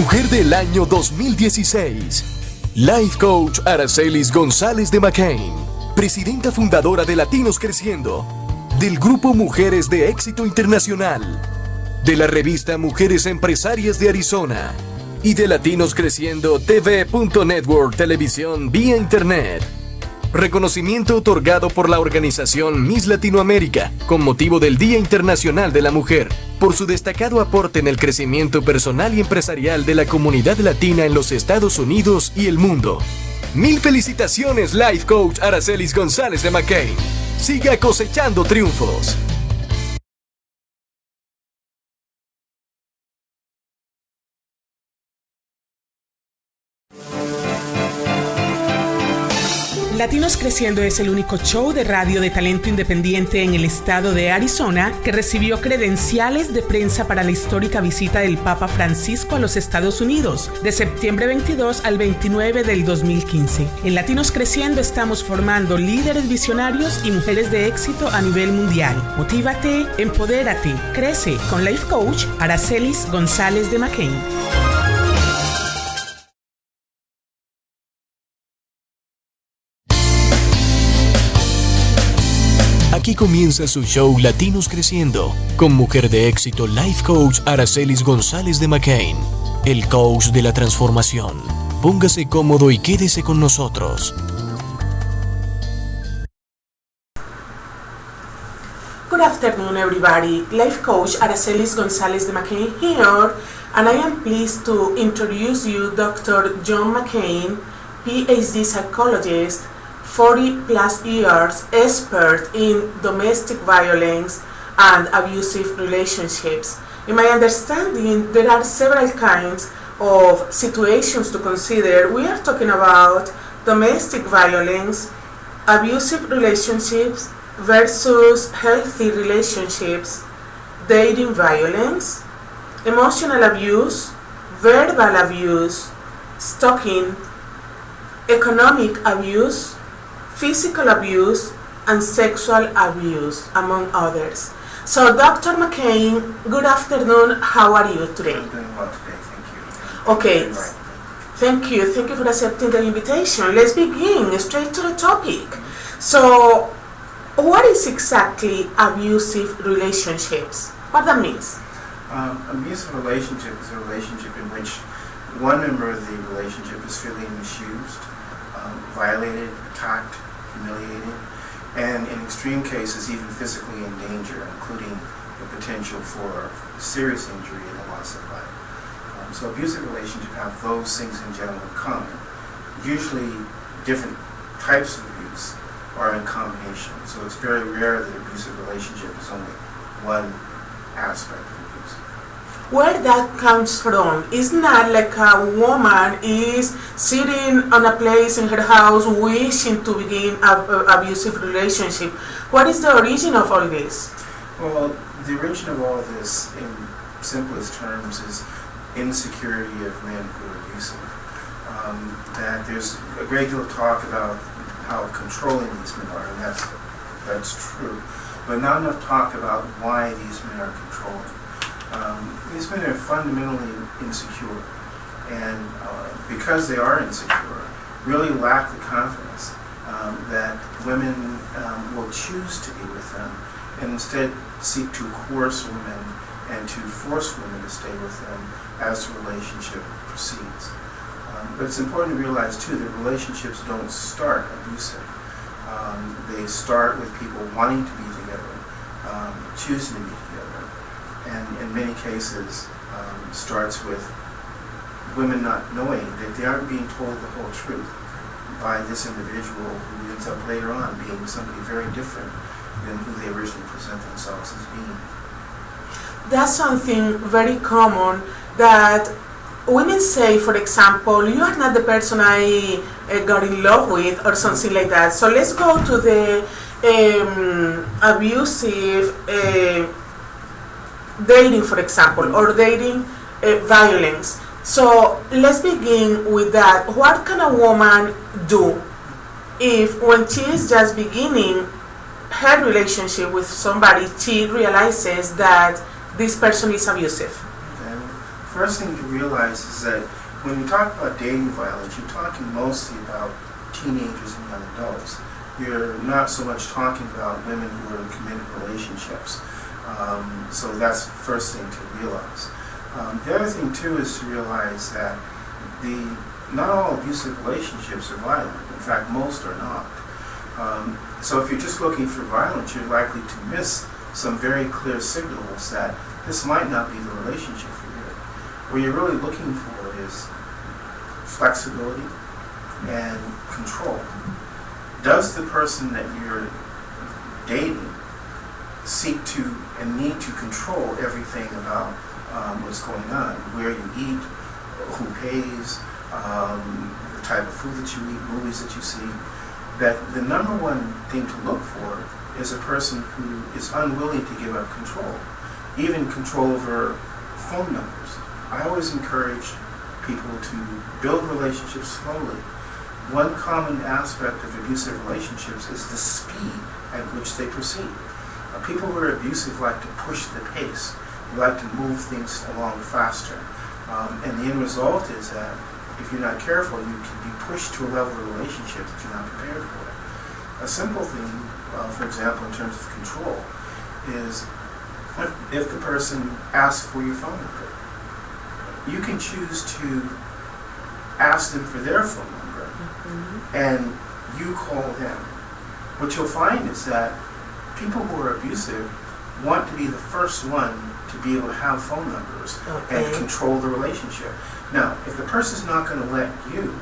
Mujer del Año 2016. Life Coach Aracelys González de McCaine, presidenta fundadora de Latinos Creciendo, del grupo Mujeres de Éxito Internacional, de la revista Mujeres Empresarias de Arizona y de Latinos Creciendo TV.network televisión vía internet. Reconocimiento otorgado por la organización Miss Latinoamérica con motivo del Día Internacional de la Mujer por su destacado aporte en el crecimiento personal y empresarial de la comunidad latina en los Estados Unidos y el mundo. ¡Mil felicitaciones, Life Coach Aracelys González de McCaine! Siga cosechando triunfos. Latinos Creciendo es el único show de radio de talento independiente en el estado de Arizona que recibió credenciales de prensa para la histórica visita del Papa Francisco a los Estados Unidos de septiembre 22 al 29 del 2015. En Latinos Creciendo estamos formando líderes visionarios y mujeres de éxito a nivel mundial. Motívate, empodérate, crece con Life Coach Aracelys González de McCaine. Aquí comienza su show Latinos Creciendo, con mujer de éxito Life Coach Aracelys González de McCaine, el coach de la transformación. Póngase cómodo y quédese con nosotros. Good afternoon, everybody. Life Coach Aracelys González de McCaine here, and I am pleased to introduce you Dr. John McCaine, Ph.D. Psychologist, 40 plus years expert in domestic violence and abusive relationships. In my understanding, there are several kinds of situations to consider. We are talking about domestic violence, abusive relationships versus healthy relationships, dating violence, emotional abuse, verbal abuse, stalking, economic abuse, physical abuse, and sexual abuse, among others. So, Dr. McCaine, good afternoon. How are you today? I'm doing well today, thank you. Okay, thank you. Thank you for accepting the invitation. Let's begin straight to the topic. So, what is exactly abusive relationships? What that means? Abusive relationship is a relationship in which one member of the relationship is feeling misused, violated, attacked, humiliated, and in extreme cases even physically in danger, including the potential for serious injury and the loss of life. So abusive relationships have those things in general in common. Usually different types of abuse are in combination, so it's very rare that abusive relationship is only one aspect of abuse. Where that comes from? Isn't that like a woman is sitting on a place in her house wishing to begin an abusive relationship? What is the origin of all this? Well, the origin of all of this, in simplest terms, is insecurity of men who are abusive. That there's a great deal of talk about how controlling these men are, and that's true, but not enough talk about why these men are controlling. These men are fundamentally insecure, and because they are insecure, really lack the confidence that women will choose to be with them, and instead seek to coerce women and to force women to stay with them as the relationship proceeds. But it's important to realize too that relationships don't start abusive. They start with people wanting to be together, choosing to be together, and in many cases starts with women not knowing that they aren't being told the whole truth by this individual who ends up later on being somebody very different than who they originally present themselves as being. That's something very common that women say, for example, you are not the person I got in love with or something like that. So let's go to the abusive dating, for example, or dating violence. So let's begin with that. What can a woman do if when she is just beginning her relationship with somebody, she realizes that this person is abusive? Okay. First thing to realize is that when you talk about dating violence, you're talking mostly about teenagers and young adults. You're not so much talking about women who are in committed relationships. So that's the first thing to realize. The other thing too is to realize that not all abusive relationships are violent. In fact, most are not. So if you're just looking for violence, you're likely to miss some very clear signals that this might not be the relationship for you. What you're really looking for is flexibility and control. Does the person that you're dating seek to and need to control everything about what's going on, where you eat, who pays, the type of food that you eat, movies that you see? That the number one thing to look for is a person who is unwilling to give up control, even control over phone numbers. I always encourage people to build relationships slowly. One common aspect of abusive relationships is the speed at which they proceed. People who are abusive like to push the pace. They like to move things along faster. And the end result is that if you're not careful, you can be pushed to a level of relationship that you're not prepared for. A simple thing, for example, in terms of control, is if the person asks for your phone number, you can choose to ask them for their phone number, and you call them. What you'll find is that people who are abusive want to be the first one to be able to have phone numbers and control the relationship. Now, if the person's not going to let you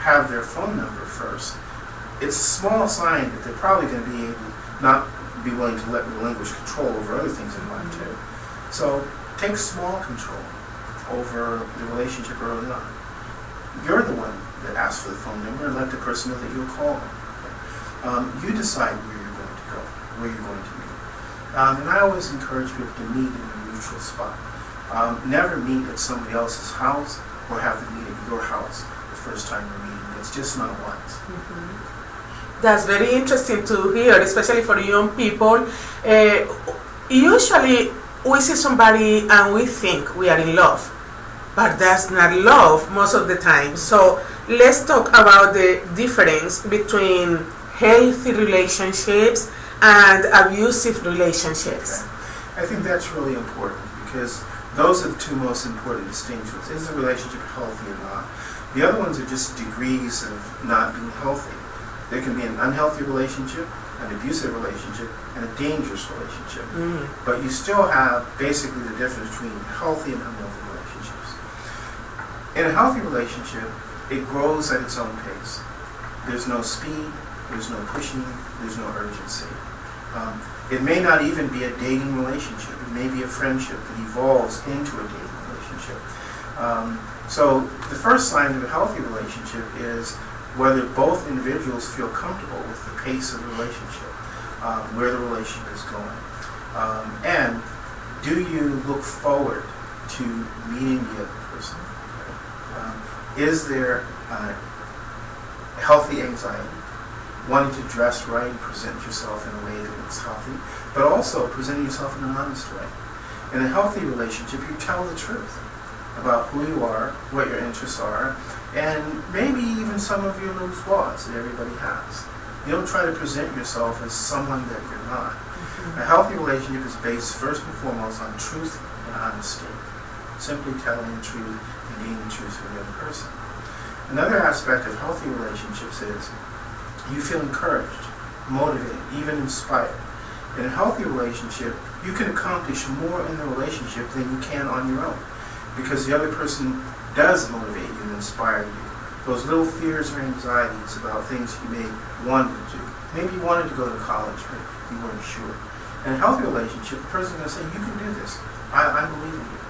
have their phone number first, it's a small sign that they're probably going to not be willing to relinquish control over other things in life too. So take small control over the relationship early on. You're the one that asks for the phone number, and let the person know that you'll call them. You decide where you're going to go, where you're going to meet. And I always encourage people to meet in a neutral spot. Never meet at somebody else's house or have them meet at your house the first time you're meeting. It's just not wise. That's very interesting to hear, especially for young people. Usually we see somebody and we think we are in love, but that's not love most of the time. So let's talk about the difference between healthy relationships and abusive relationships. Okay. I think that's really important because those are the two most important distinctions. Is the relationship healthy or not? The other ones are just degrees of not being healthy. There can be an unhealthy relationship, an abusive relationship, and a dangerous relationship. But you still have basically the difference between healthy and unhealthy relationships. In a healthy relationship, it grows at its own pace. There's no speed, there's no pushing, there's no urgency. It may not even be a dating relationship. It may be a friendship that evolves into a dating relationship. So the first sign of a healthy relationship is whether both individuals feel comfortable with the pace of the relationship, where the relationship is going. And do you look forward to meeting the other person? Is there healthy anxiety, wanting to dress right and present yourself in a way that looks healthy, but also presenting yourself in an honest way? In a healthy relationship, you tell the truth about who you are, what your interests are, and maybe even some of your little flaws that everybody has. You don't try to present yourself as someone that you're not. A healthy relationship is based first and foremost on truth and honesty. Simply telling the truth and being the truth for the other person. Another aspect of healthy relationships is you feel encouraged, motivated, even inspired. In a healthy relationship, you can accomplish more in the relationship than you can on your own, because the other person does motivate you and inspire you. Those little fears or anxieties about things you may want to do. Maybe you wanted to go to college, but you weren't sure. In a healthy relationship, the person is going to say, you can do this. I believe in you.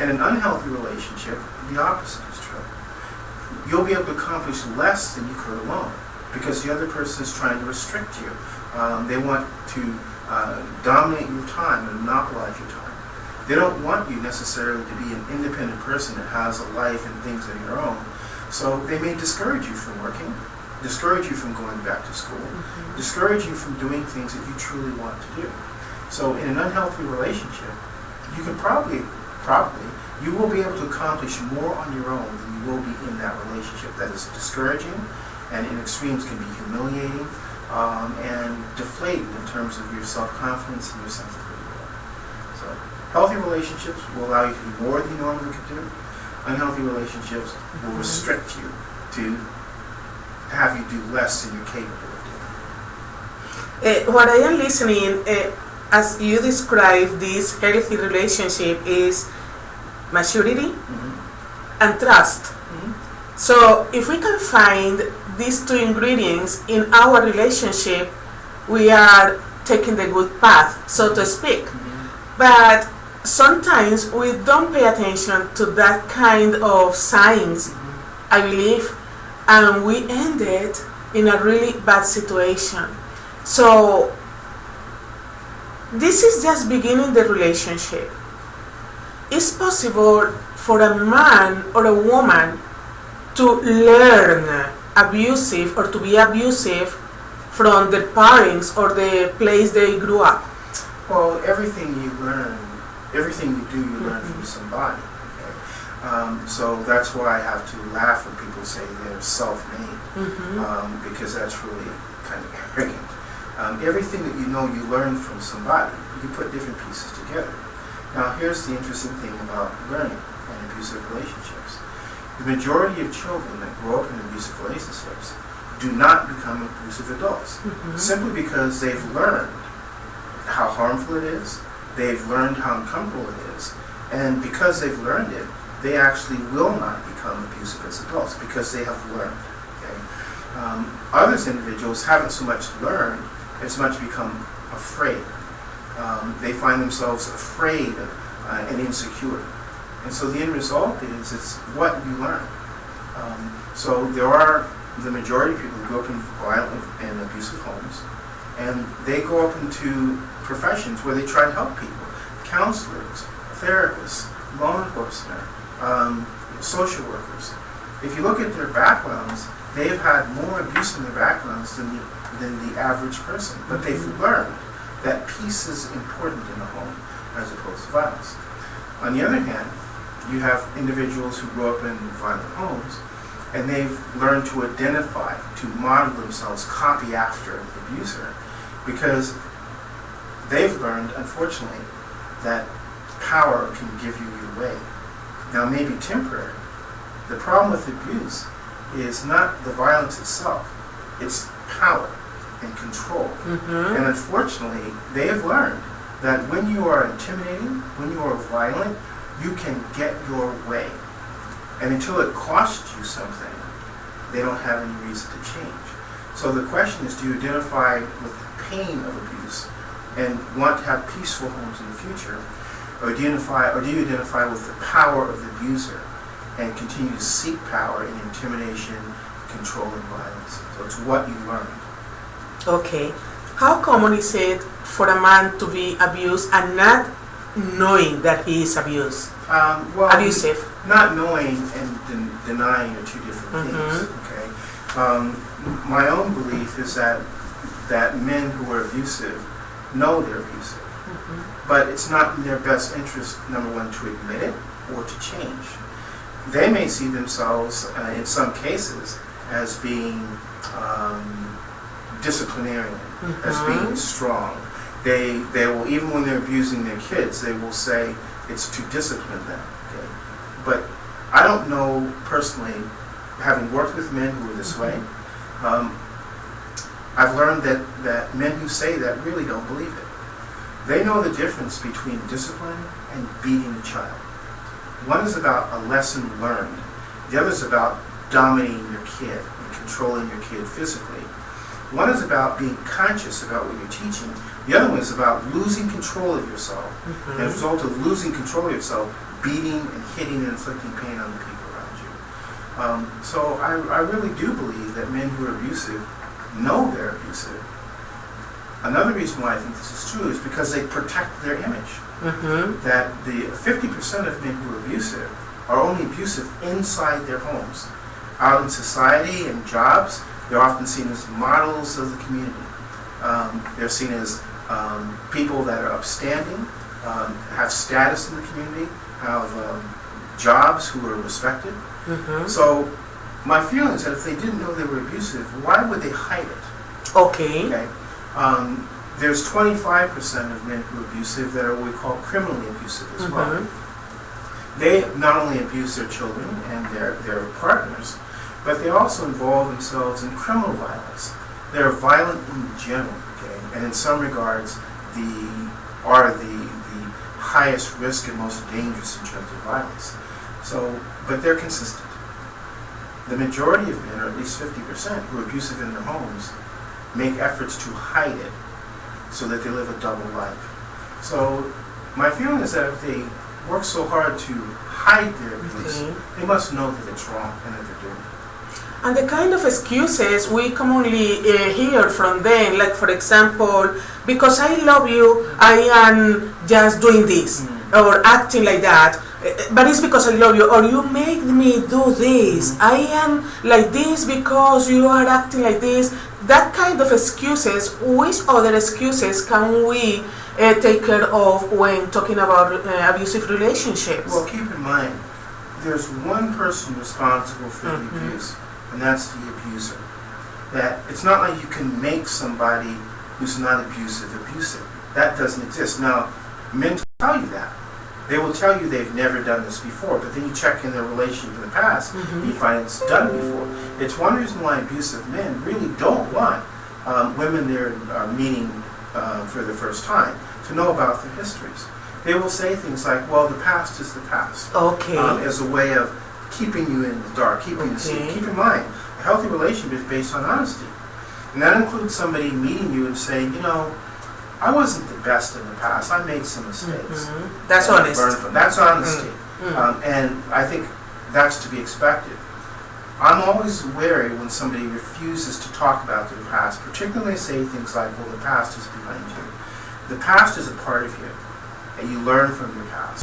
In an unhealthy relationship, the opposite is true. You'll be able to accomplish less than you could alone, because the other person is trying to restrict you. They want to dominate your time and monopolize your time. They don't want you necessarily to be an independent person that has a life and things of your own. So they may discourage you from working, discourage you from going back to school, discourage you from doing things that you truly want to do. So in an unhealthy relationship, you can probably properly, you will be able to accomplish more on your own than you will be in that relationship. That is discouraging, and in extremes can be humiliating and deflating in terms of your self-confidence and your sense of who you are. So healthy relationships will allow you to do more than you normally could do. Unhealthy relationships will restrict you to have you do less than you're capable of doing. What I am listening, as you describe this healthy relationship, is maturity and trust. So if we can find these two ingredients in our relationship, we are taking the good path, so to speak. But sometimes we don't pay attention to that kind of signs, I believe, and we ended in a really bad situation. So this is just beginning the relationship. It's possible for a man or a woman to learn abusive or to be abusive from the parents or the place they grew up. Well, everything you learn, everything you do, you learn from somebody. Okay? So that's why I have to laugh when people say they're self-made, because that's really kind of arrogant. Everything that you know, you learn from somebody. You put different pieces together. Now, here's the interesting thing about learning and abusive relationships. The majority of children that grow up in abusive relationships do not become abusive adults, simply because they've learned how harmful it is, they've learned how uncomfortable it is, and because they've learned it, they actually will not become abusive as adults because they have learned. Okay? Others individuals haven't so much learned as much become afraid. They find themselves afraid and insecure. And so the end result is it's what you learn. So there are the majority of people who grow up in violent and abusive homes, and they go up into professions where they try to help people. Counselors, therapists, law enforcement, social workers. If you look at their backgrounds, they've had more abuse in their backgrounds than the average person. But they've learned that peace is important in the home as opposed to violence. On the other hand, you have individuals who grow up in violent homes, and they've learned to identify, to model themselves, copy after the abuser, because they've learned, unfortunately, that power can give you your way. Now, it may be temporary. The problem with abuse is not the violence itself, it's power and control. And unfortunately, they have learned that when you are intimidating, when you are violent, you can get your way. And until it costs you something, they don't have any reason to change. So the question is, do you identify with the pain of abuse and want to have peaceful homes in the future? Or do you identify with the power of the abuser and continue to seek power in intimidation, control, and violence? So it's what you learn. Okay. How common is it for a man to be abused and not knowing that he is abused? Abusive. Not knowing and denying are two different things. Okay. My own belief is that men who are abusive know they're abusive, but it's not in their best interest, number one, to admit it or to change. They may see themselves, in some cases, as being disciplinarian, as being strong. They will, even when they're abusing their kids, they will say it's to discipline them. Okay? But I don't know personally, having worked with men who are this way, I've learned that men who say that really don't believe it. They know the difference between discipline and beating a child. One is about a lesson learned. The other is about dominating your kid and controlling your kid physically. One is about being conscious about what you're teaching. The other one is about losing control of yourself. And as a result of losing control of yourself, beating and hitting and inflicting pain on the people around you. So I really do believe that men who are abusive know they're abusive. Another reason why I think this is true is because they protect their image. That the 50% of men who are abusive are only abusive inside their homes. Out in society and jobs, they're often seen as models of the community. They're seen as people that are upstanding, have status in the community, have jobs who are respected. So my feeling is that if they didn't know they were abusive, why would they hide it? Okay. Okay. There's 25% of men who are abusive that are what we call criminally abusive as well. They not only abuse their children and their partners, but they also involve themselves in criminal violence. They're violent in general, okay, and in some regards, are the highest risk and most dangerous in terms of violence. So, but they're consistent. The majority of men, or at least 50%, who are abusive in their homes, make efforts to hide it so that they live a double life. So, my feeling is that if they work so hard to hide their abuse, they must know that it's wrong and that they're doing it. And the kind of excuses we commonly hear from them, like for example, because I love you, I am just doing this, or acting like that, but it's because I love you, or you make me do this, I am like this because you are acting like this. That kind of excuses, which other excuses can we take care of when talking about abusive relationships? Well, keep in mind, there's one person responsible for the abuse, and that's the abuser. That it's not like you can make somebody who's not abusive. That doesn't exist. Now, men tell you that. They will tell you they've never done this before, but then you check in their relationship in the past, and you find it's done before. It's one reason why abusive men really don't want women they're meeting for the first time to know about their histories. They will say things like, well, the past is the past. Okay. As a way of keeping you in the dark, keeping you secret. Keep in mind, a healthy relationship is based on honesty. And that includes somebody meeting you and saying, you know, I wasn't the best in the past. I made some mistakes. That's honest. That's honesty. And I think that's to be expected. I'm always wary when somebody refuses to talk about their past, particularly when they say things like, well, the past is behind you. The past is a part of you, and you learn from your past.